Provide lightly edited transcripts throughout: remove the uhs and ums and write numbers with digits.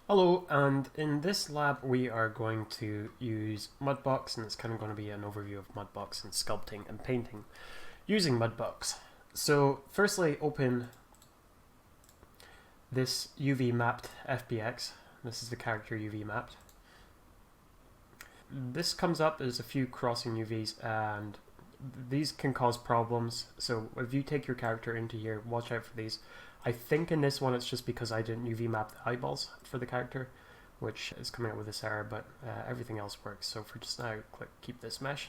Hello, and in this lab we are going to use Mudbox, and it's kind of going to be an overview of Mudbox and sculpting and painting using Mudbox. So firstly, open this UV mapped FBX. This is the character UV mapped. This comes up as a few crossing UVs, and these can cause problems. So if you take your character into here, watch out for these. I think in this one it's just because I didn't UV map the eyeballs for the character, which is coming up with this error, but everything else works. So for just now, click keep this mesh.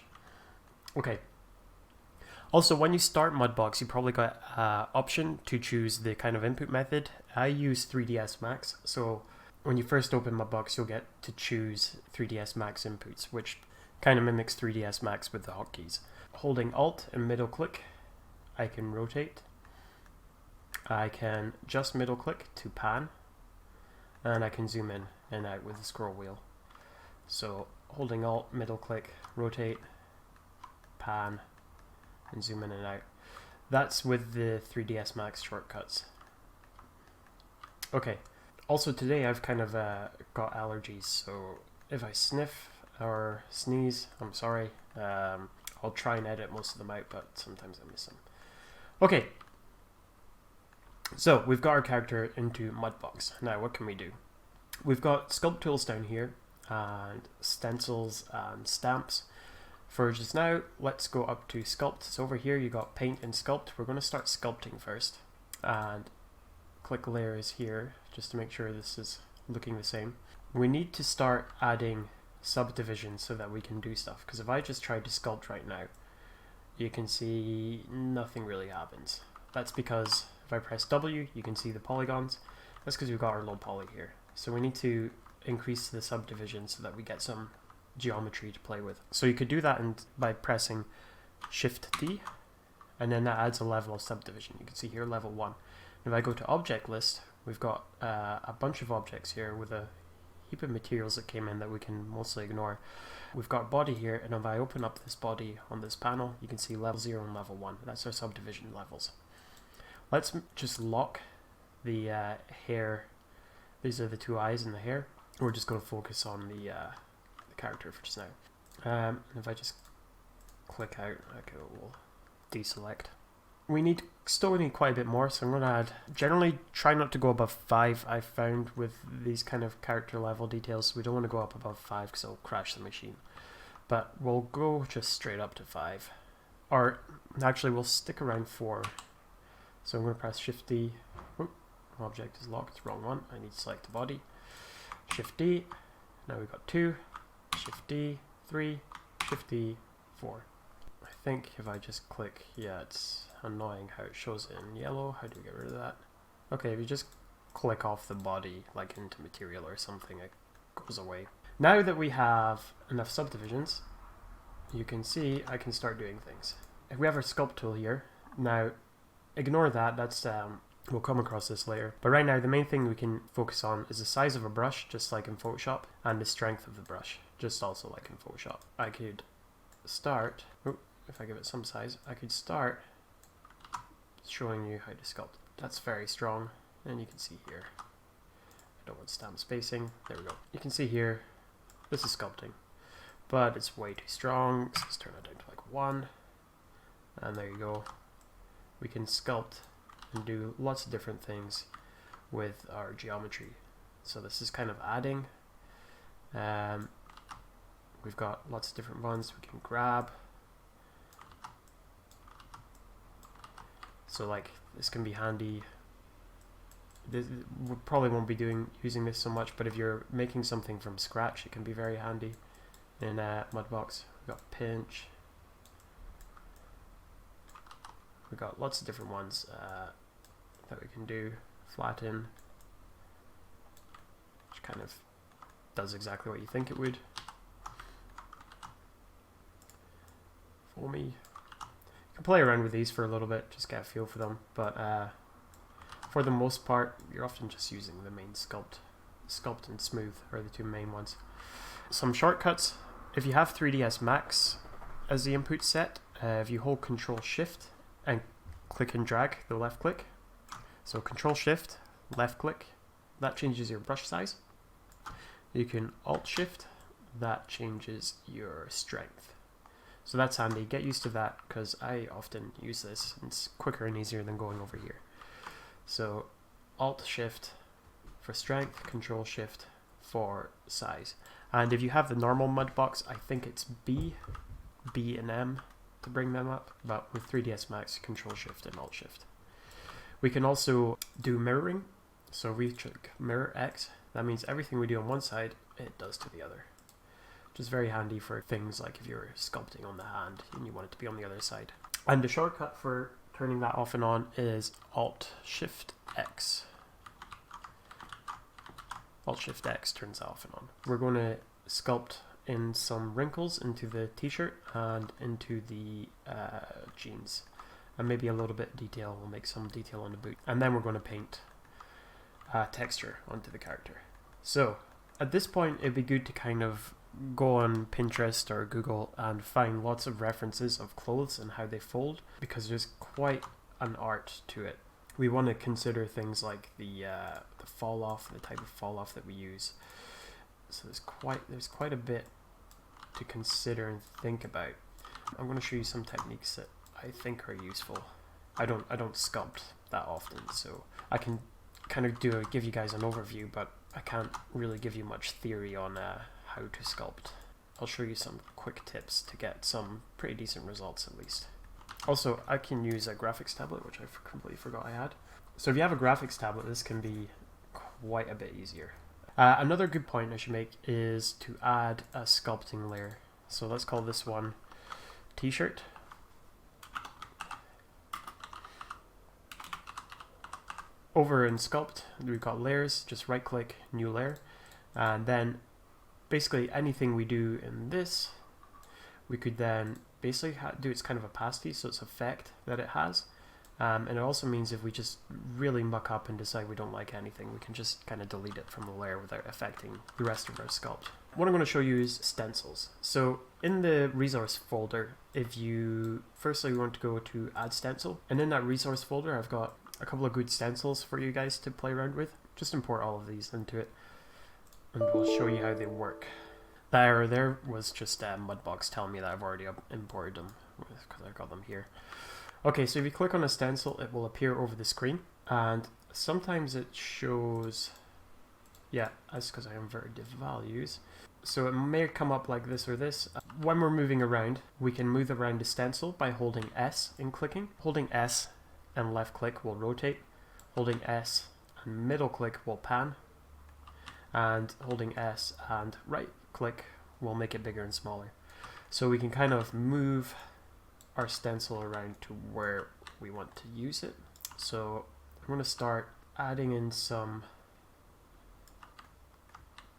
Okay. Also, when you start Mudbox, you probably got an option to choose the kind of input method. I use 3ds Max, so when you first open Mudbox, you'll get to choose 3ds Max inputs, which kind of mimics 3ds Max with the hotkeys. Holding Alt and middle click, I can rotate. I can just middle click to pan, and I can zoom in and out with the scroll wheel. So holding Alt, middle click, rotate, pan, and zoom in and out. That's with the 3ds Max shortcuts. Okay, also today I've kind of got allergies, so if I sniff or sneeze, I'm sorry. I'll try and edit most of them out, but sometimes I miss them. Okay. So we've got our character into Mudbox. Now what can we do? We've got sculpt tools down here and stencils and stamps. For just now, let's go up to sculpt. So over here you got paint and sculpt. We're going to start sculpting first and click layers here just to make sure this is looking the same. We need to start adding subdivisions so that we can do stuff, because if I just tried to sculpt right now, you can see nothing really happens. That's because if I press W, you can see the polygons. That's because we've got our low poly here. So we need to increase the subdivision so that we get some geometry to play with. So you could do that by pressing Shift D, and then that adds a level of subdivision. You can see here level 1. If I go to object list, we've got a bunch of objects here with a heap of materials that came in that we can mostly ignore. We've got body here, and if I open up this body on this panel, you can see level 0 and level 1. That's our subdivision levels. Let's just lock the hair. These are the two eyes in the hair. We're just going to focus on the character for just now. And if I just click out, okay, we'll deselect. We still need quite a bit more, so I'm going to add, generally try not to go above 5, I've found with these kind of character level details. We don't want to go up above 5 because it'll crash the machine. But we'll go just straight up to 5. Or actually we'll stick around 4. So I'm going to press Shift D. Oop, object is locked, wrong one. I need to select the body. Shift D. Now we've got 2. Shift D, 3. Shift D, 4. I think if I just click, yeah, it's annoying how it shows in yellow. How do we get rid of that? Okay, if you just click off the body, like into material or something, it goes away. Now that we have enough subdivisions, you can see I can start doing things. If we have our sculpt tool here, now ignore that, that's we'll come across this later. But right now the main thing we can focus on is the size of a brush, just like in Photoshop, and the strength of the brush, just also like in Photoshop. I could start, if I give it some size, I could start showing you how to sculpt. That's very strong, and you can see here, I don't want stamp spacing, there we go. You can see here, this is sculpting, but it's way too strong, so let's turn it down to like 1, and there you go. We can sculpt and do lots of different things with our geometry. So this is kind of adding. We've got lots of different ones we can grab. So like this can be handy. We probably won't be using this so much, but if you're making something from scratch, it can be very handy in Mudbox. We've got pinch. We've got lots of different ones that we can do. Flatten, which kind of does exactly what you think it would. Foamy. You can play around with these for a little bit, just get a feel for them, but for the most part, you're often just using the main sculpt. Sculpt and smooth are the two main ones. Some shortcuts. If you have 3ds Max as the input set, if you hold Control Shift and click and drag the left click, so Control Shift, left click, that changes your brush size. you can Alt-Shift, that changes your strength. So that's handy. Get used to that because I often use this. It's quicker and easier than going over here. So Alt-Shift for strength, Control-Shift for size. And if you have the normal Mudbox, I think it's B and M to bring them up, but with 3ds Max, Control-Shift and Alt-Shift. We can also do mirroring. So we click Mirror X. That means everything we do on one side, it does to the other. Which is very handy for things like if you're sculpting on the hand and you want it to be on the other side. And the shortcut for turning that off and on is Alt-Shift-X. Alt-Shift-X turns that off and on. We're going to sculpt in some wrinkles into the t-shirt and into the jeans. And maybe a little bit of detail. We'll make some detail on the boot. And then we're going to paint texture onto the character. So at this point, it'd be good to kind of go on Pinterest or Google and find lots of references of clothes and how they fold, because there's quite an art to it. We want to consider things like the fall off, the type of fall off that we use. So there's quite a bit to consider and think about. I'm going to show you some techniques that I think are useful. I don't sculpt that often, so I can kind of give you guys an overview, but I can't really give you much theory on how to sculpt. I'll show you some quick tips to get some pretty decent results at least. Also, I can use a graphics tablet, which I completely forgot I had. So if you have a graphics tablet, this can be quite a bit easier. Another good point I should make is to add a sculpting layer. So let's call this one t-shirt. Over in Sculpt, we've got layers, just right click, new layer, and then basically anything we do in this, we could then basically do it's kind of opacity, so it's effect that it has. And it also means if we just really muck up and decide we don't like anything, we can just kind of delete it from the layer without affecting the rest of our sculpt. What I'm going to show you is stencils. So in the resource folder, firstly we want to go to add stencil, and in that resource folder I've got a couple of good stencils for you guys to play around with. Just import all of these into it and we'll show you how they work. That error there was just Mudbox telling me that I've already imported them because I've got them here. Okay, so if you click on a stencil, it will appear over the screen, and sometimes it shows, yeah, that's because I inverted the values. So it may come up like this or this. When we're moving around, we can move around the stencil by holding S and clicking. Holding S and left click will rotate. Holding S and middle click will pan. And holding S and right click will make it bigger and smaller. So we can kind of move our stencil around to where we want to use it. So I'm going to start adding in some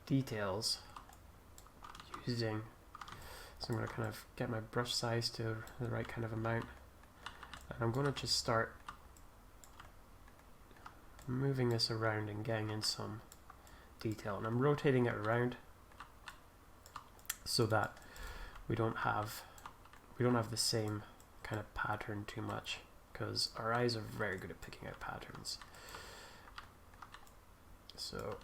details using, so I'm going to kind of get my brush size to the right kind of amount, and I'm going to just start moving this around and getting in some detail, and I'm rotating it around so that we don't have the same kind of pattern too much, because our eyes are very good at picking out patterns. So,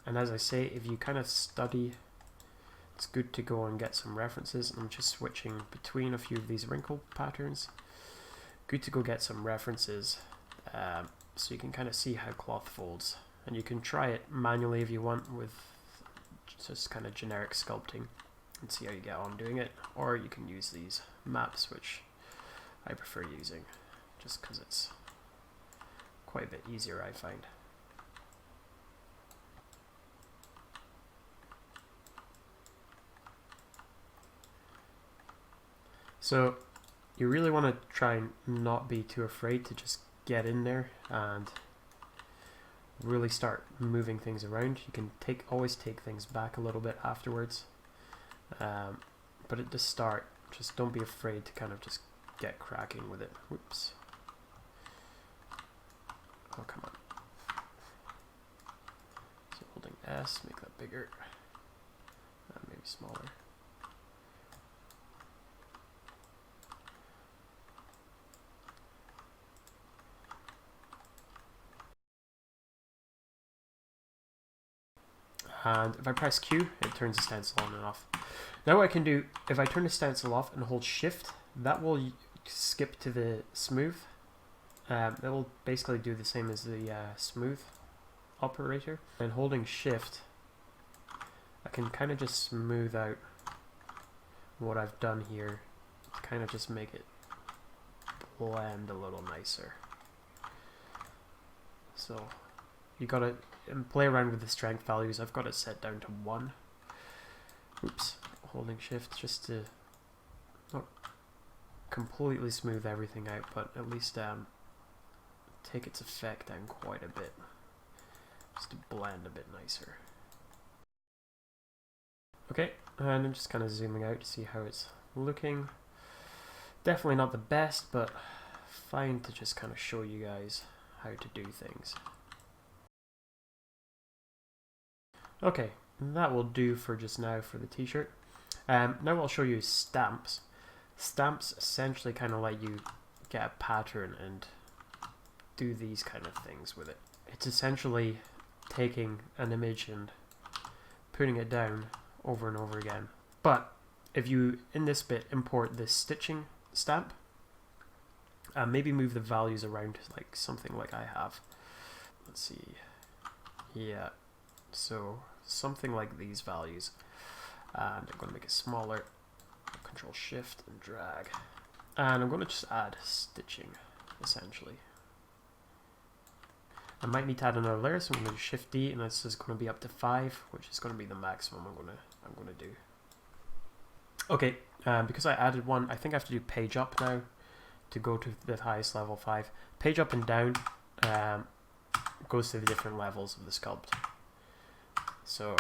and as I say, if you kind of study, it's good to go and get some references. I'm just switching between a few of these wrinkle patterns. Good to go get some references so you can kind of see how cloth folds, and you can try it manually if you want with just kind of generic sculpting and see how you get on doing it, or you can use these maps, which I prefer using just because it's quite a bit easier, I find. So you really want to try and not be too afraid to just get in there and really start moving things around. You can always take things back a little bit afterwards, but at the start, just don't be afraid to kind of just get cracking with it. Whoops. Oh, come on. So holding S, make that bigger, and maybe smaller. and if I press Q, it turns the stencil on and off. Now what I can do, if I turn the stencil off and hold Shift, that will skip to the smooth. It will basically do the same as the smooth operator. And holding Shift, I can kind of just smooth out what I've done here to kind of just make it blend a little nicer. So you gotta play around with the strength values. I've got it set down to 1. Oops, holding Shift just to not completely smooth everything out, but at least take its effect down quite a bit, just to blend a bit nicer. Okay, and I'm just kind of zooming out to see how it's looking. Definitely not the best, but fine to just kind of show you guys how to do things. Okay, that will do for just now for the t-shirt. Now I'll show you stamps. Stamps essentially kind of let you get a pattern and do these kind of things with it. It's essentially taking an image and putting it down over and over again. But if you, in this bit, import this stitching stamp, maybe move the values around like something like I have. Let's see. Yeah, so something like these values. And I'm going to make it smaller. Control Shift and drag. And I'm going to just add stitching, essentially. I might need to add another layer, so I'm going to do Shift D, and this is going to be up to 5, which is going to be the maximum I'm going to do. Okay, because I added one, I think I have to do page up now to go to the highest level 5. Page up and down goes to the different levels of the sculpt. So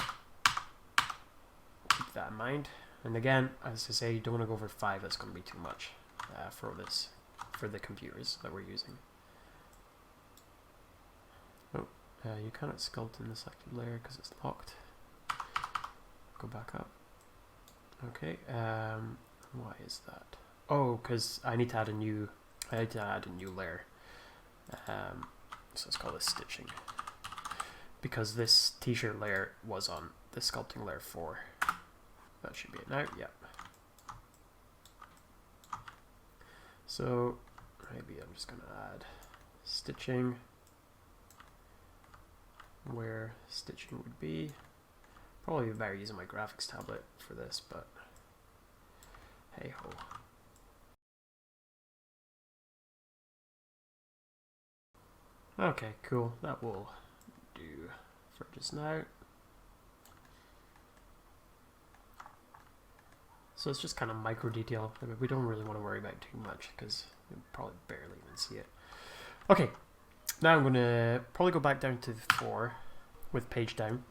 keep that in mind. And again, as I say, you don't want to go over 5. That's going to be too much for the computers that we're using. You cannot sculpt in the selected layer because it's locked. Go back up. Okay. Why is that? Oh, because I need to add a new. I need to add a new layer. So let's call this stitching. Because this t-shirt layer was on the sculpting layer 4. That should be it now. Yep. So maybe I'm just gonna add stitching where stitching would be. Probably better using my graphics tablet for this, but hey ho. Okay, cool. That will do for just now. So it's just kind of micro detail. I mean, we don't really want to worry about too much because you'll probably barely even see it. Okay, now I'm going to probably go back down to 4 with page down.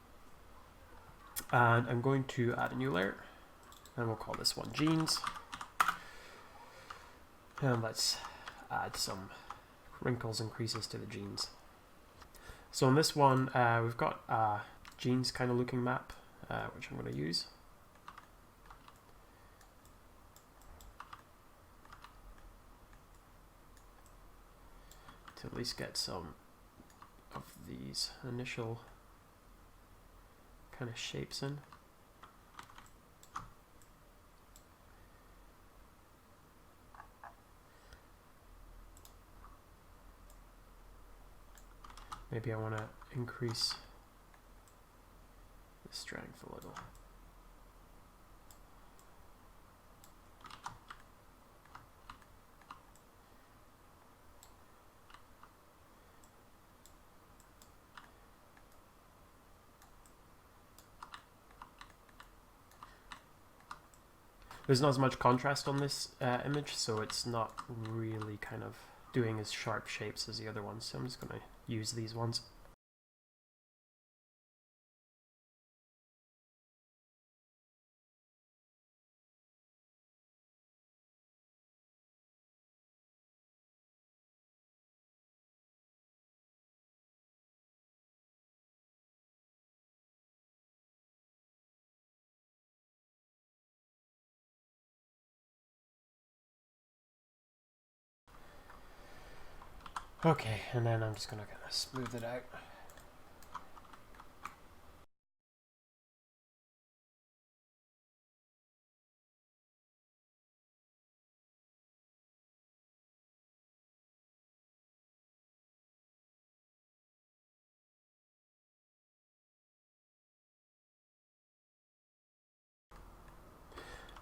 And I'm going to add a new layer. And we'll call this one jeans. And let's add some wrinkles and creases to the jeans. So in this one, we've got a jeans kind of looking map, which I'm going to use. To at least get some of these initial kind of shapes in. Maybe I want to increase the strength a little. There's not as much contrast on this image, so it's not really kind of doing as sharp shapes as the other ones, so I'm just going to use these ones. Okay, and then I'm just going to kind of smooth it out.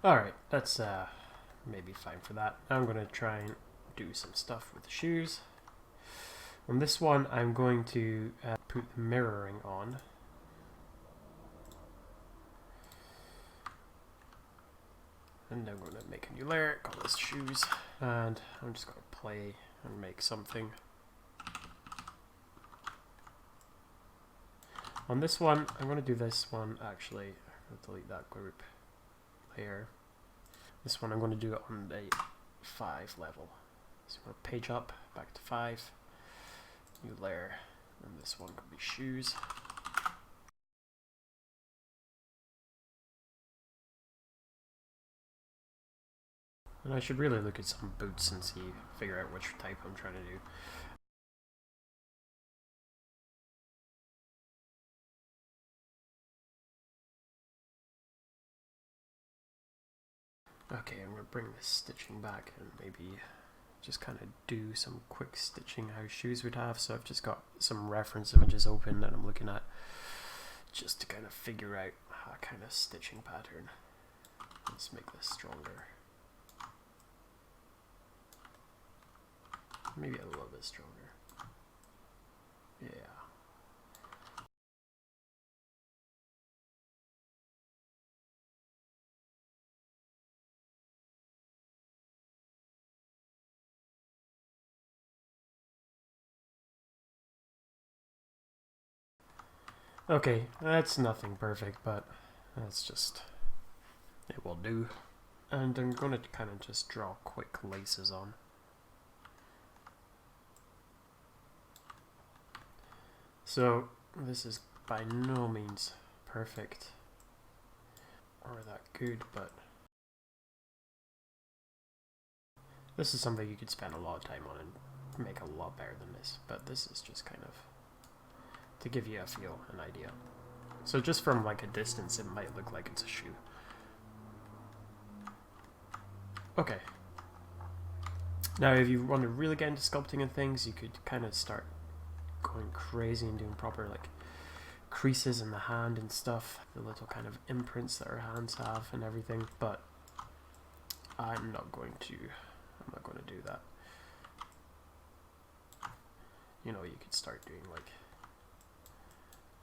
Alright, that's maybe fine for that. Now I'm going to try and do some stuff with the shoes. On this one, I'm going to put the mirroring on. And I'm going to make a new layer, call this shoes. And I'm just going to play and make something. On this one, I'm going to do this one actually. I'm going to delete that group layer. This one I'm going to do it on the 5 level. So I'm going to page up, back to 5, new layer, and this one could be shoes. And I should really look at some boots and figure out which type I'm trying to do. Okay, I'm going to bring this stitching back and maybe just kind of do some quick stitching how shoes would have. So I've just got some reference images open that I'm looking at just to kind of figure out a kind of stitching pattern. Let's make this stronger. Maybe a little bit stronger. Yeah. Okay, that's nothing perfect, but that's just, it will do. And I'm going to kind of just draw quick laces on. So this is by no means perfect or that good, but this is something you could spend a lot of time on and make a lot better than this. But this is just kind of to give you a feel, an idea. So just from like a distance, it might look like it's a shoe. Okay. Now, if you want to really get into sculpting and things, you could kind of start going crazy and doing proper like creases in the hand and stuff, the little kind of imprints that our hands have and everything. But I'm not going to do that. You know, you could start doing like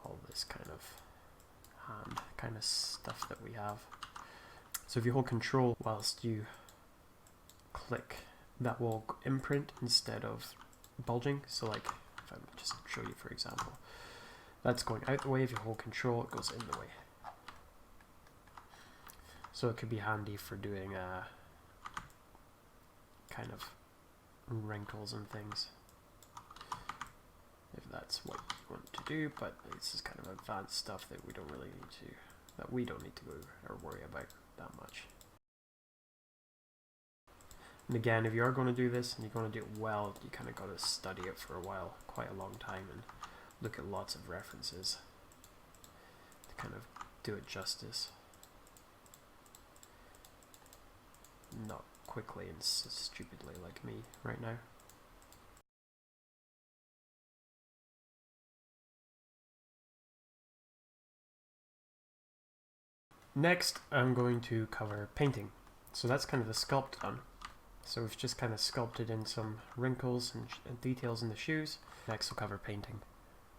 all this kind of hand kind of stuff that we have. So if you hold Control whilst you click, that will imprint instead of bulging. So like, if I just show you for example, that's going out the way. If you hold Control, it goes in the way. So it could be handy for doing kind of wrinkles and things, if that's what you want to do. But this is kind of advanced stuff that we don't need to go or worry about that much. And again, if you are going to do this and you're going to do it well, you kind of got to study it for a while, quite a long time, and look at lots of references to kind of do it justice. Not quickly and stupidly like me right now. Next, I'm going to cover painting. So that's kind of the sculpt done. So we've just kind of sculpted in some wrinkles and details in the shoes. Next we'll cover painting.